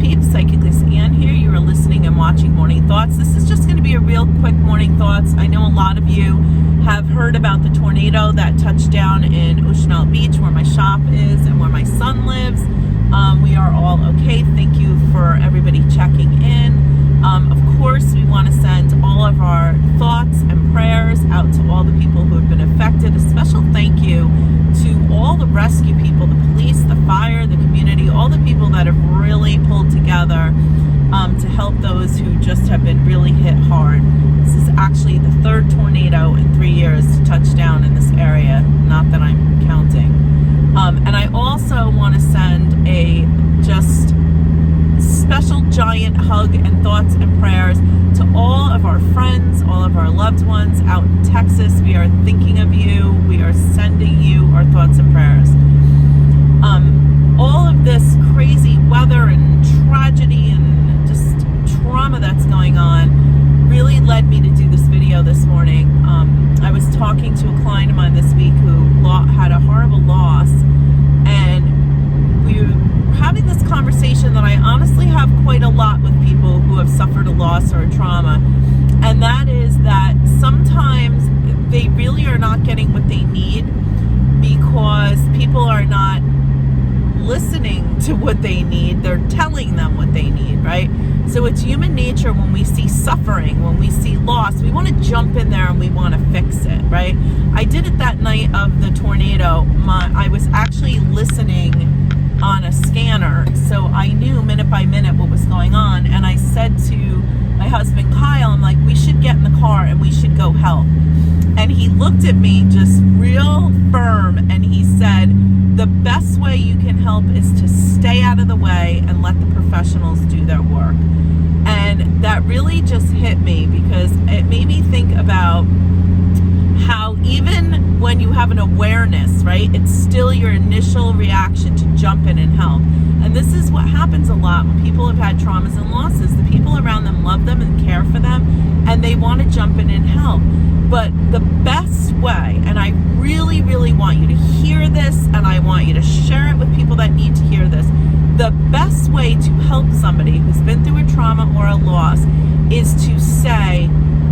peeps, Psychically Ann here. You are listening and watching Morning Thoughts. This is just going to be a real quick Morning Thoughts. I know a lot of you have heard about the tornado that touched down in Ocean Isle Beach, where my shop is and where my son lives. We are all okay. Thank you for everybody checking in. Of course, we want to send all of our thoughts and prayers out to all the people who have been affected. A special thank you to all the rescue people, the police, the fire, the community, all the people that have really pulled together to help those who just have been really hit hard. This is actually the third tornado in 3 years to touch down in this area, not that I'm counting. And I also want to send a just special giant hug and thoughts and prayers to all of our friends, all of our loved ones out in Texas. We are thinking of you. We are sending you our thoughts and prayers. All of this crazy weather and tragedy and just trauma that's going on really led me to do this video this morning. I was talking to a client of mine this week who had a horrible loss, and we were having this conversation that I honestly have quite a lot with people who have suffered a loss or a trauma, and that is that sometimes they really are not getting what they need because people are not listening to what they need. They're telling them what they need, right? So it's human nature when we see suffering, when we see loss, we want to jump in there and we want to fix it, right? I did it that night of the tornado. I was actually listening on a scanner, so I knew minute by minute what was going on, and I said to my husband Kyle, I'm like, we should get in the car and we should go help. And he looked at me just real firm and he said, the best way you can help is to stay out of the way and let the professionals do their work. And that really just hit me because it made me think about how even when you have an awareness, right, it's still your initial reaction to jump in and help. And this is what happens a lot when people have had traumas and losses. The people around them love them and care for them, and they want to jump in and help. But the best way, and I really, really want you to hear this, and I want you to share it with people that need to hear this, the best way to help somebody who's been through a trauma or a loss is to say,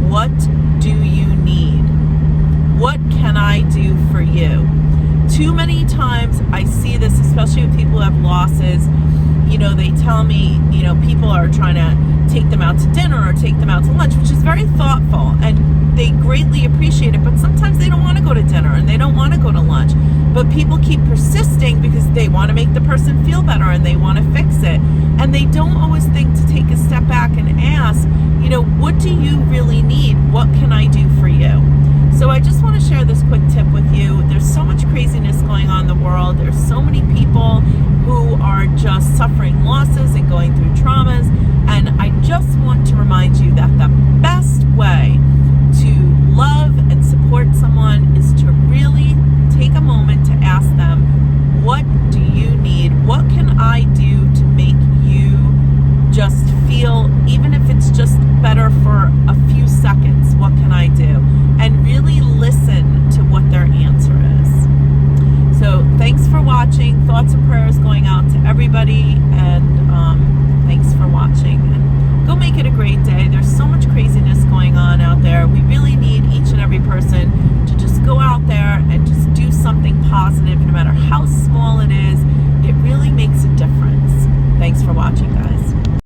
what do you need? What can I do for you? Too many times I see this, especially with people who have losses. You know, they tell me, you know, people are trying to take them out to dinner or take them out to lunch, which is very thoughtful, and they greatly appreciate it, but sometimes they don't want to go to dinner and they don't want to go to lunch. But people keep persisting because they want to make the person feel better and they want to fix it. And they don't always think to take a step back and ask, you know, what do you really need? What can I do for you? So I just want to share this quick tip with you. There's so much craziness going on in the world. There's so many people who are just suffering losses and going through traumas. And I just want to remind you that the best way to love and support someone is to really take a moment to ask them, what do